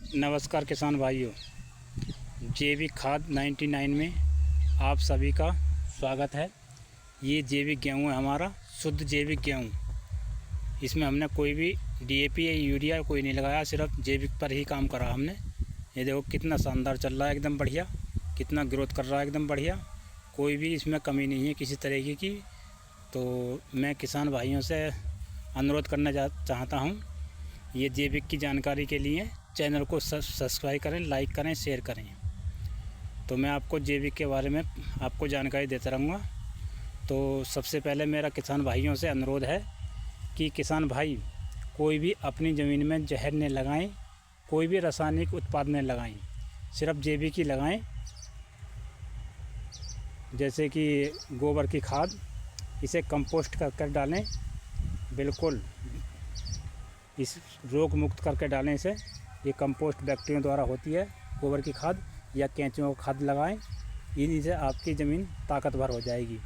नमस्कार किसान भाइयों, जैविक खाद 99 में आप सभी का स्वागत है। ये जैविक गेहूँ है हमारा, शुद्ध जैविक गेहूँ। इसमें हमने कोई भी डीएपी या यूरिया कोई नहीं लगाया, सिर्फ जैविक पर ही काम करा हमने। ये देखो कितना शानदार चल रहा है, एकदम बढ़िया, कितना ग्रोथ कर रहा है, एकदम बढ़िया। कोई भी इसमें कमी नहीं है किसी तरीके की। तो मैं किसान भाइयों से अनुरोध करना चाहता हूँ, ये जैविक की जानकारी के लिए चैनल को सब्सक्राइब करें, लाइक करें, शेयर करें। तो मैं आपको जैविक के बारे में आपको जानकारी देता रहूँगा। तो सबसे पहले मेरा किसान भाइयों से अनुरोध है कि किसान भाई कोई भी अपनी ज़मीन में जहर न लगाएं, कोई भी रासायनिक उत्पाद न लगाएं, सिर्फ जैविक ही लगाएं। जैसे कि गोबर की खाद, इसे कंपोस्ट कर डालें, बिल्कुल इस रोग मुक्त करके डालें इसे। ये कंपोस्ट बैक्टीरिया द्वारा होती है गोबर की खाद, या केंचुओं की खाद लगाएं, इनसे आपकी ज़मीन ताकतवर हो जाएगी।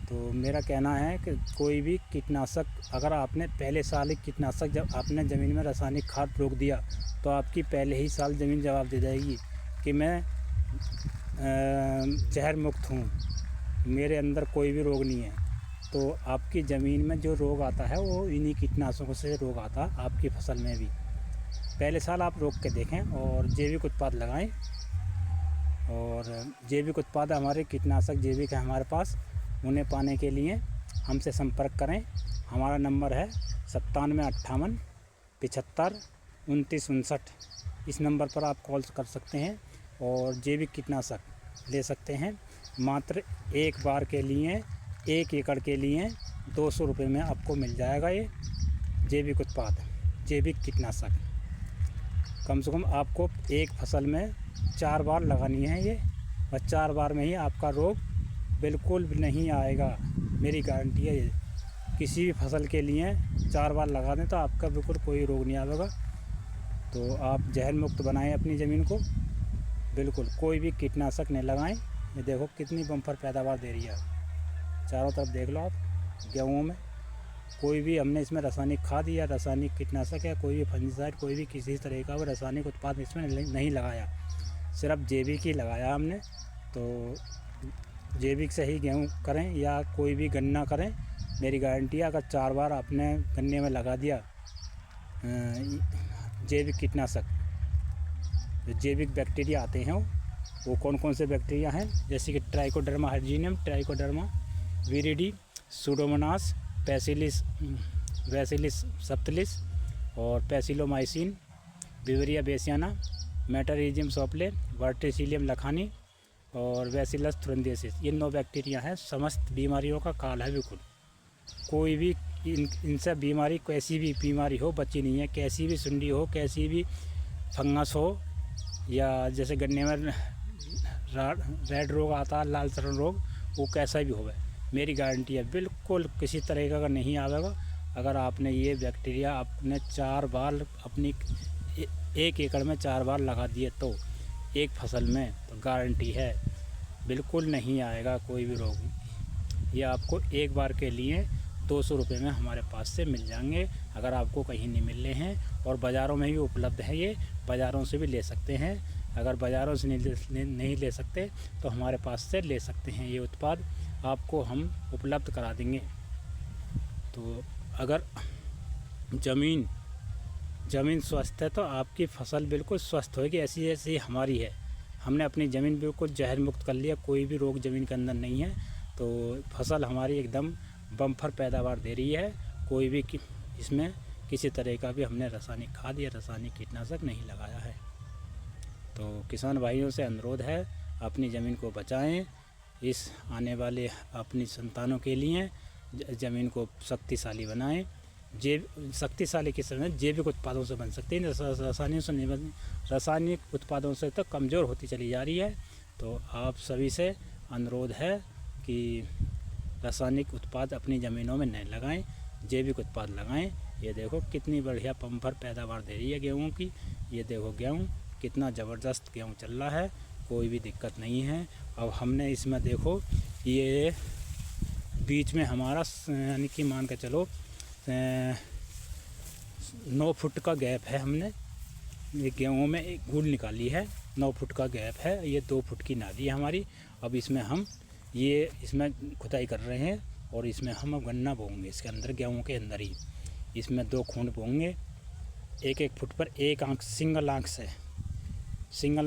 तो मेरा कहना है कि कोई भी कीटनाशक, अगर आपने पहले साल ही कीटनाशक जब आपने ज़मीन में रासायनिक खाद रोक दिया, तो आपकी पहले ही साल ज़मीन जवाब दे जाएगी कि मैं जहर मुक्त हूँ, मेरे अंदर कोई भी रोग नहीं है। तो आपकी ज़मीन में जो रोग आता है वो इन्हीं कीटनाशकों से रोग आता है आपकी फसल में भी। पहले साल आप रोक के देखें और जैविक उत्पाद लगाएं। और जैविक उत्पाद हमारे कीटनाशक जैविक है हमारे पास, उन्हें पाने के लिए हमसे संपर्क करें। हमारा नंबर है 9758 75 29 59। इस नंबर पर आप कॉल कर सकते हैं और जैविक कीटनाशक ले सकते हैं। मात्र एक बार के लिए 1 एकड़ के लिए 200 रुपये में आपको मिल जाएगा ये जैविक उत्पाद, जैविक कीटनाशक। कम से कम आपको एक फसल में 4 बार लगानी है ये, और 4 बार में ही आपका रोग बिल्कुल भी नहीं आएगा, मेरी गारंटी है। ये किसी भी फसल के लिए 4 बार लगा दें तो आपका बिल्कुल कोई रोग नहीं आएगा। तो आप जहर मुक्त बनाएं अपनी ज़मीन को, बिल्कुल कोई भी कीटनाशक नहीं लगाएं। ये देखो कितनी बम्पर पैदावार दे रही है, चारों तरफ देख लो आप गेहूँ में। कोई भी हमने इसमें रासायनिक खाद या रासायनिक कीटनाशक या कोई भी फंजीसाइड, कोई भी किसी तरह का रासायनिक उत्पाद इसमें नहीं लगाया, सिर्फ जैविक ही लगाया हमने। तो जैविक से ही गेहूँ करें या कोई भी गन्ना करें, मेरी गारंटी है। अगर 4 बार आपने गन्ने में लगा दिया जैविक कीटनाशक, जो जैविक बैक्टीरिया आते हैं वो कौन कौन से बैक्टीरिया हैं, जैसे कि Trichoderma harzianum, Trichoderma viride, Pseudomonas, Bacillus subtilis और पैसिलोमाइसिन, विवरिया बेसियाना, मेटारिजियम सोपले, वर्टिसिलियम लखानी और बैसिलस थुरंदेसिस। ये 9 बैक्टीरिया हैं, समस्त बीमारियों का काल है बिल्कुल। कोई भी इनसे बीमारी, कैसी भी बीमारी हो बची नहीं है। कैसी भी सुंडी हो, कैसी भी फंगस हो, या जैसे गन्ने में रेड रोग आता है, लाल सड़न रोग, वो कैसा भी हो, मेरी गारंटी है बिल्कुल किसी तरह का नहीं आवेगा। अगर आपने ये बैक्टीरिया आपने 4 बार अपनी 1 एकड़ में 4 बार लगा दिए तो एक फसल में, तो गारंटी है बिल्कुल नहीं आएगा कोई भी रोग। ये आपको एक बार के लिए 200 रुपये में हमारे पास से मिल जाएंगे, अगर आपको कहीं नहीं मिल रहे हैं। और बाज़ारों में भी उपलब्ध है, ये बाज़ारों से भी ले सकते हैं। अगर बाज़ारों से नहीं ले सकते तो हमारे पास से ले सकते हैं। ये उत्पाद आपको हम उपलब्ध करा देंगे। तो अगर ज़मीन स्वस्थ है तो आपकी फसल बिल्कुल स्वस्थ होगी, ऐसी जैसी हमारी है। हमने अपनी ज़मीन बिल्कुल जहर मुक्त कर लिया, कोई भी रोग ज़मीन के अंदर नहीं है। तो फसल हमारी एकदम बम्पर पैदावार दे रही है। कोई भी इसमें किसी तरह का भी हमने रासायनिक खाद या रासायनिक कीटनाशक नहीं लगाया है। तो किसान भाइयों से अनुरोध है, अपनी ज़मीन को बचाएं। इस आने वाले अपनी संतानों के लिए ज़मीन को शक्तिशाली बनाएं। शक्तिशाली किस तरह, जैविक उत्पादों से बन सकती है, रासायनिक से नहीं बन, रासायनिक उत्पादों से तो कमज़ोर होती चली जा रही है। तो आप सभी से अनुरोध है कि रासायनिक उत्पाद अपनी ज़मीनों में नहीं लगाएं, जैविक उत्पाद लगाएं। ये देखो कितनी बढ़िया बम्पर पैदावार दे रही है गेहूँ की। ये देखो गेहूँ कितना ज़बरदस्त गेहूँ चल रहा है, कोई भी दिक्कत नहीं है। अब हमने इसमें देखो ये बीच में हमारा यानी कि मान के चलो 9 फुट का गैप है हमने ये गेहूँ में एक गूल निकाली है, 9 फुट का गैप है, ये 2 फुट की नाली है हमारी। अब इसमें हम इसमें खुदाई कर रहे हैं और इसमें हम अब गन्ना बोएंगे, इसके अंदर गेहूँ के अंदर ही। इसमें 2 खूंट बोएंगे, 1-1 फुट पर 1 आंख, सिंगल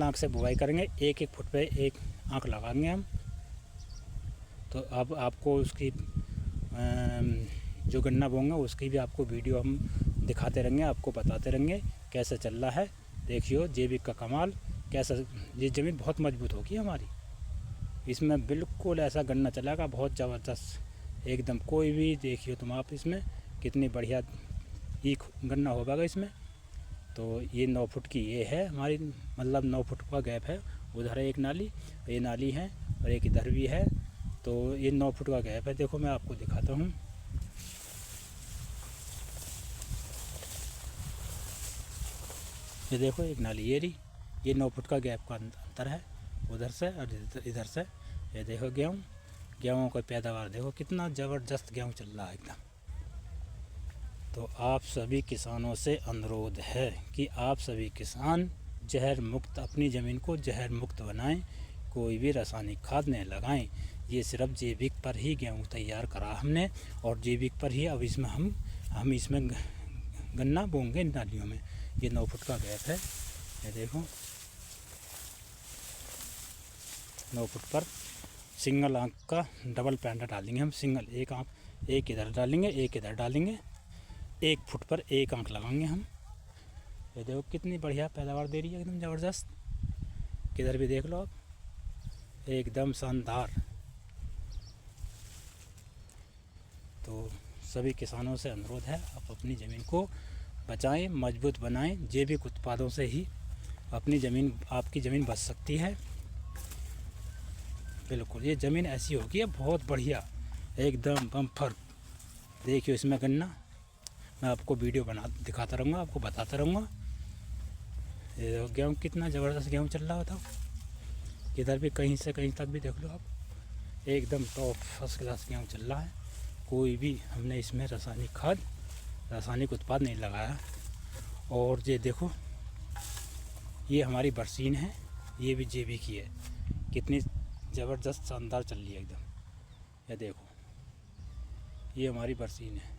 आंख से बुआई करेंगे। 1-1 फुट पे 1 आंख लगाएंगे हम। तो अब आपको उसकी जो गन्ना बोएंगे उसकी भी आपको वीडियो हम दिखाते रहेंगे, आपको बताते रहेंगे कैसे चल रहा है। देखियो जैविक का कमाल कैसा, ये ज़मीन बहुत मजबूत होगी हमारी। इसमें बिल्कुल ऐसा गन्ना चलेगा, बहुत ज़बरदस्त एकदम। कोई भी देखियो तुम आप इसमें कितनी बढ़िया ये गन्ना होगा इसमें। तो ये 9 फुट की ये है हमारी, मतलब 9 फुट का गैप है। उधर है एक नाली, ये नाली है, और एक इधर भी है। तो ये 9 फुट का गैप है। देखो मैं आपको दिखाता हूँ। ये देखो एक नाली ये रही, ये 9 फुट का गैप का अंतर है उधर से और इधर से। ये देखो गेहूँ का पैदावार देखो कितना ज़बरदस्त गेहूँ चल रहा है एकदम। तो आप सभी किसानों से अनुरोध है कि आप सभी किसान जहर मुक्त, अपनी ज़मीन को जहर मुक्त बनाएं, कोई भी रासायनिक खाद नहीं लगाएं। ये सिर्फ जैविक पर ही गेहूँ तैयार करा हमने, और जैविक पर ही अब इसमें हम इसमें गन्ना बोएंगे नालियों में। ये 9 फुट का गैप है, ये देखो 9 फुट पर सिंगल आंख का डबल पैंडा डालेंगे हम। सिंगल एक आंख, एक इधर डालेंगे, एक इधर डालेंगे, 1 फुट पर 1 आंख लगाएंगे हम। ये देखो कितनी बढ़िया पैदावार दे रही है, एकदम ज़बरदस्त। किधर भी देख लो आप, एकदम शानदार। तो सभी किसानों से अनुरोध है, आप अपनी ज़मीन को बचाएं, मजबूत बनाएं। जैविक उत्पादों से ही अपनी ज़मीन, आपकी ज़मीन बच सकती है। बिल्कुल ये ज़मीन ऐसी होगी है बहुत बढ़िया, एकदम बम्पर। देखिए इसमें गन्ना, मैं आपको वीडियो दिखाता रहूँगा, आपको बताता रहूँगा। ये गेहूँ कितना ज़बरदस्त गेहूँ चल रहा होता, इधर भी कहीं से कहीं तक भी देख लो आप, एकदम टॉप फर्स्ट क्लास गेहूँ चल रहा है। कोई भी हमने इसमें रासायनिक खाद, रासायनिक उत्पाद नहीं लगाया। और ये देखो ये हमारी बरसीन है, ये भी जैविक की है, कितनी ज़बरदस्त शानदार चल रही है एकदम। ये देखो ये हमारी बरसीन है।